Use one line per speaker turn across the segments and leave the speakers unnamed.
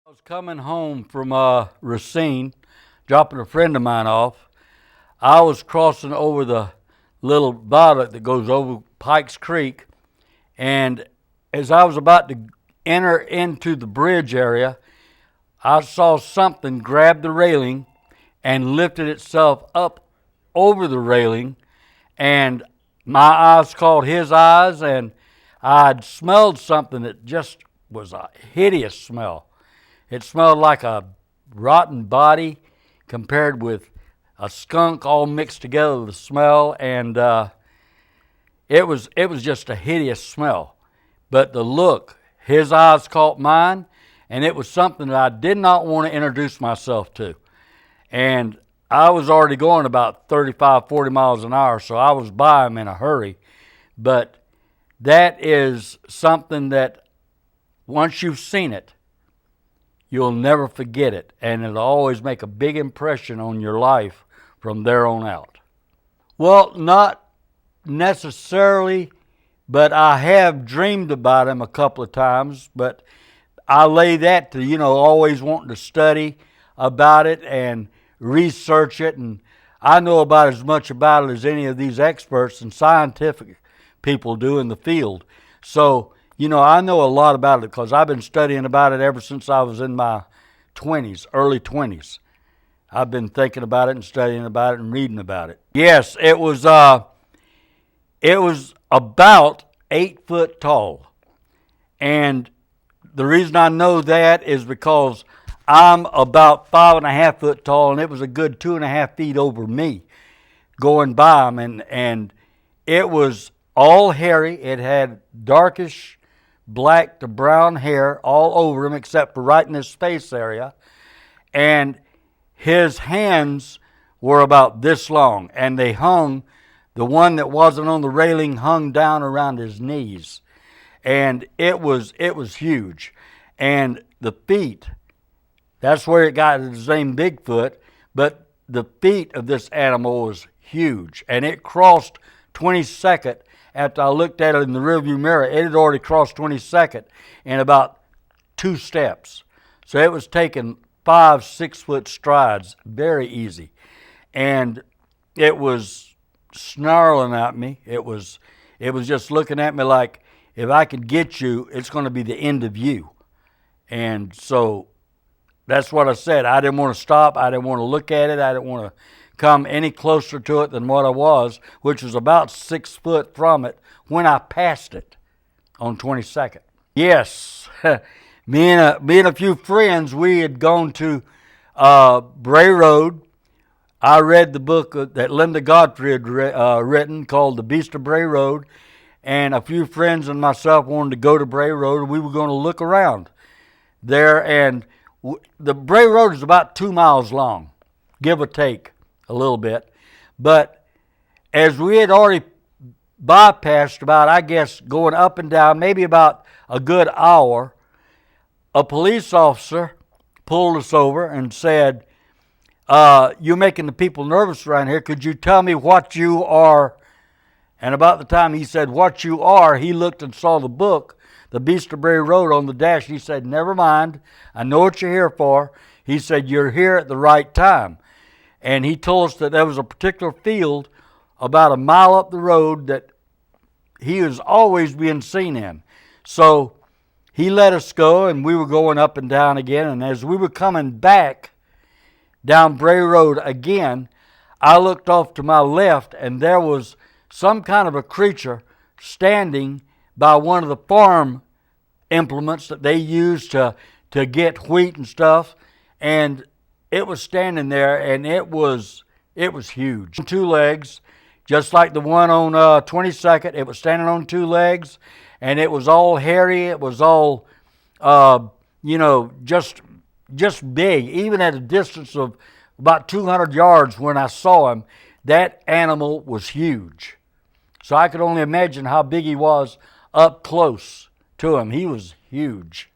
I was coming home from Racine, dropping a friend of mine off. I was crossing over the little viaduct that goes over Pikes Creek, and as I was about to enter into the bridge area, I saw something grab the railing and lifted itself up over the railing, and my eyes caught his eyes, and I'd smelled something that just was a hideous smell. It smelled like a rotten body compared with a skunk all mixed together, the smell, and it was just a hideous smell. But the look, his eyes caught mine, and it was something that I did not want to introduce myself to. And I was already going about 35, 40 miles an hour, so I was by him in a hurry. But that is something that once you've seen it, you'll never forget it, and it'll always make a big impression on your life from there on out. Well, not necessarily, but I have dreamed about him a couple of times, but I lay that to, always wanting to study about it and research it, and I know about as much about it as any of these experts and scientific people do in the field. So, I know a lot about it because I've been studying about it ever since I was in my 20s, early 20s. I've been thinking about it and studying about it and reading about it. Yes, it was about 8 foot tall. And the reason I know that is because I'm about 5.5 foot tall, and it was a good 2.5 feet over me going by him. And it was all hairy. It had darkish black to brown hair all over him except for right in his face area. And his hands were about this long, and they hung, the one that wasn't on the railing hung down around his knees. And it was huge. And the feet, that's where it got its name Bigfoot, but the feet of this animal was huge. And it crossed 22nd. After I looked at it in the rearview mirror, it had already crossed 22nd in about 2 steps. So it was taking 5, 6 foot strides, very easy. And it was snarling at me. It was just looking at me like, if I could get you, it's going to be the end of you. And so that's what I said. I didn't want to stop. I didn't want to look at it. I didn't want to come any closer to it than what I was, which was about 6 foot from it when I passed it on 22nd. Yes, me and a few friends, we had gone to Bray Road. I read the book that Linda Godfrey had written called The Beast of Bray Road, and a few friends and myself wanted to go to Bray Road. We were going to look around there, and the Bray Road is about 2 miles long, give or take a little bit. But as we had already bypassed about, I guess, going up and down, maybe about a good hour, a police officer pulled us over and said, you're making the people nervous around here. Could you tell me what you are? And about the time he said what you are, he looked and saw the book, The Beast of Bray Road, on the dash. He said, never mind, I know what you're here for. He said, you're here at the right time. And he told us that there was a particular field about a mile up the road that he was always being seen in. So he let us go, and we were going up and down again. And as we were coming back down Bray Road again, I looked off to my left, and there was some kind of a creature standing by one of the farm implements that they use to get wheat and stuff. And it was standing there, and it was huge. 2 legs, just like the one on 22nd. It was standing on 2 legs, and it was all hairy. It was all, just big. Even at a distance of about 200 yards when I saw him, that animal was huge. So I could only imagine how big he was up close to him. He was huge.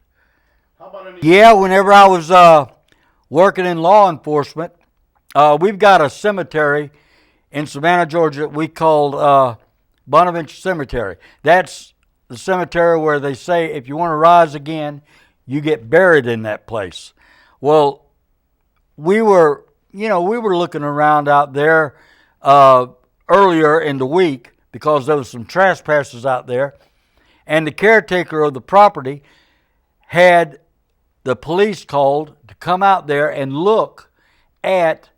Yeah, whenever I was working in law enforcement, we've got a cemetery in Savannah, Georgia, that we called Bonaventure Cemetery. That's the cemetery where they say if you want to rise again, you get buried in that place. Well, we were looking around out there earlier in the week because there was some trespassers out there, and the caretaker of the property had the police called to come out there and look at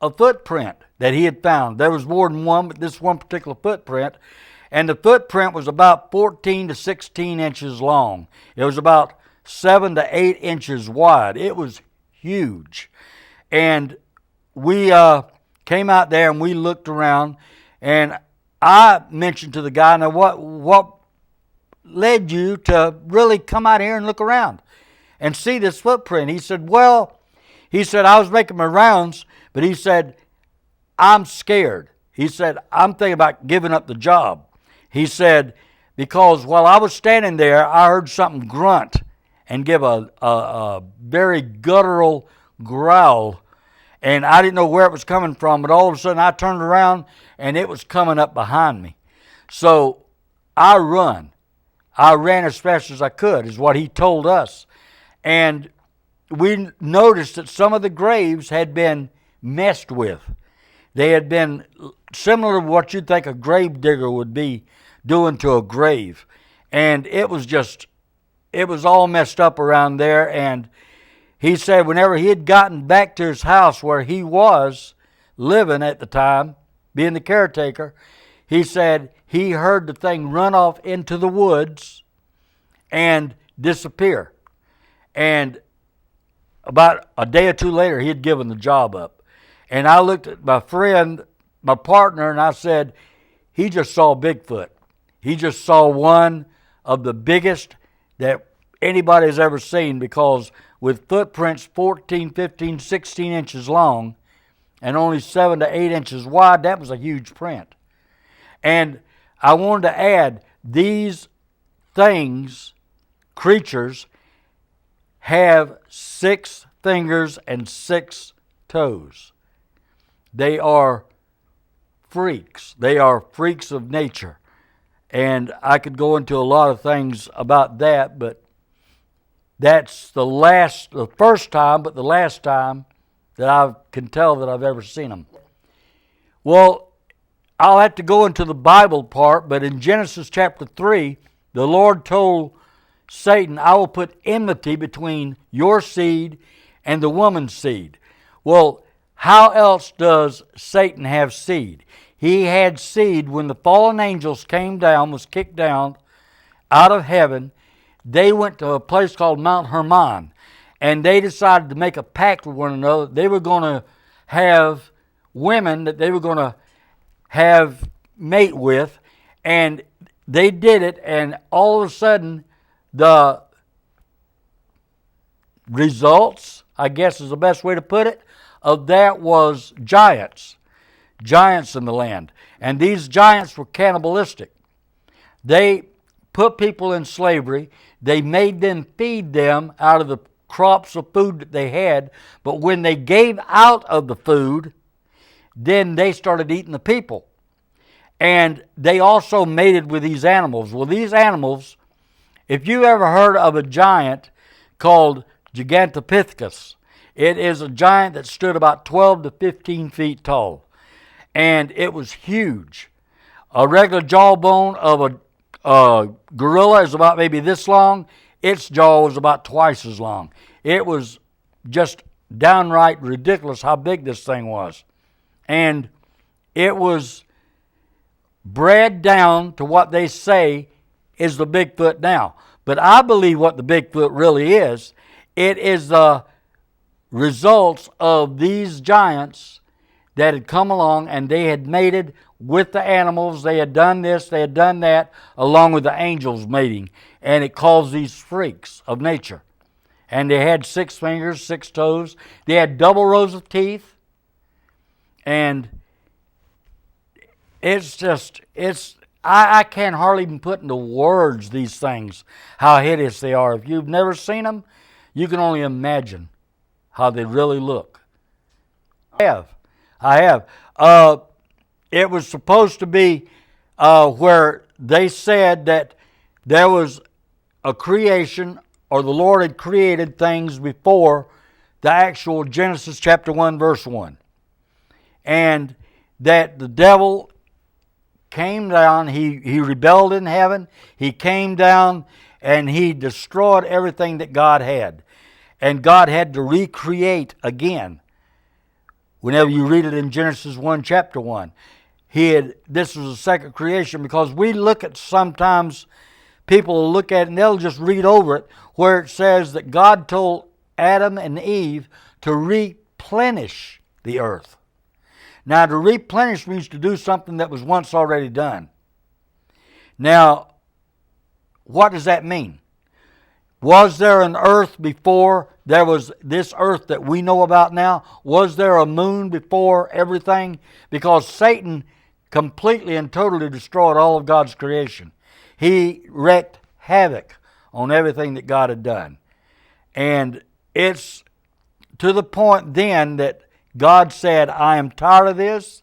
a footprint that he had found. There was more than one, but this one particular footprint, and the footprint was about 14 to 16 inches long. It was about 7 to 8 inches wide. It was huge. And we came out there and we looked around, and I mentioned to the guy, now what led you to really come out here and look around and see this footprint? He said, I was making my rounds, but he said, I'm scared. He said, I'm thinking about giving up the job. He said, because while I was standing there, I heard something grunt and give a very guttural growl, and I didn't know where it was coming from, but all of a sudden I turned around and it was coming up behind me. So I ran as fast as I could, is what he told us. And we noticed that some of the graves had been messed with. They had been similar to what you'd think a grave digger would be doing to a grave. And it was all messed up around there. And he said whenever he had gotten back to his house where he was living at the time, being the caretaker, he said he heard the thing run off into the woods and disappear. And about a day or two later, he had given the job up. And I looked at my friend, my partner, and I said, he just saw Bigfoot. He just saw one of the biggest that anybody has ever seen, because with footprints 14, 15, 16 inches long and only 7 to 8 inches wide, that was a huge print. And I wanted to add, these things, creatures, have 6 fingers and 6 toes. They are freaks. They are freaks of nature. And I could go into a lot of things about that, but that's the first time, but the last time that I can tell that I've ever seen them. Well, I'll have to go into the Bible part, but in Genesis chapter 3, the Lord told Satan, I will put enmity between your seed and the woman's seed. Well, how else does Satan have seed? He had seed when the fallen angels came down, was kicked down out of heaven. They went to a place called Mount Hermon, and they decided to make a pact with one another. They were going to have women that they were going to have mate with, and they did it, and all of a sudden the results, I guess is the best way to put it, of that was giants in the land. And these giants were cannibalistic. They put people in slavery. They made them feed them out of the crops of food that they had. But when they gave out of the food, then they started eating the people. And they also mated with these animals. Well, these animals, if you ever heard of a giant called Gigantopithecus, it is a giant that stood about 12 to 15 feet tall. And it was huge. A regular jawbone of a gorilla is about maybe this long. Its jaw was about twice as long. It was just downright ridiculous how big this thing was. And it was bred down to what they say is the Bigfoot now. But I believe what the Bigfoot really is, it is the results of these giants that had come along and they had mated with the animals. They had done this, they had done that, along with the angels mating. And it caused these freaks of nature. And they had 6 fingers, 6 toes. They had double rows of teeth. And I can't hardly even put into words these things, how hideous they are. If you've never seen them, you can only imagine how they really look. I have. It was supposed to be where they said that there was a creation or the Lord had created things before the actual Genesis chapter 1, verse 1. And that the devil came down, he rebelled in heaven, he came down and he destroyed everything that God had. And God had to recreate again. Whenever you read it in Genesis 1, chapter 1, this was a second creation, because we look at sometimes, people will look at it and they'll just read over it, where it says that God told Adam and Eve to replenish the earth. Now, to replenish means to do something that was once already done. Now, what does that mean? Was there an earth before there was this earth that we know about now? Was there a moon before everything? Because Satan completely and totally destroyed all of God's creation. He wreaked havoc on everything that God had done. And it's to the point then that God said, I am tired of this.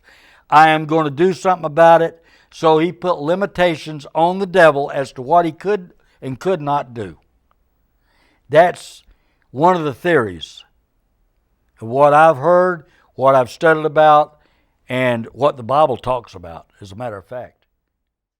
I am going to do something about it. So he put limitations on the devil as to what he could and could not do. That's one of the theories of what I've heard, what I've studied about, and what the Bible talks about, as a matter of fact.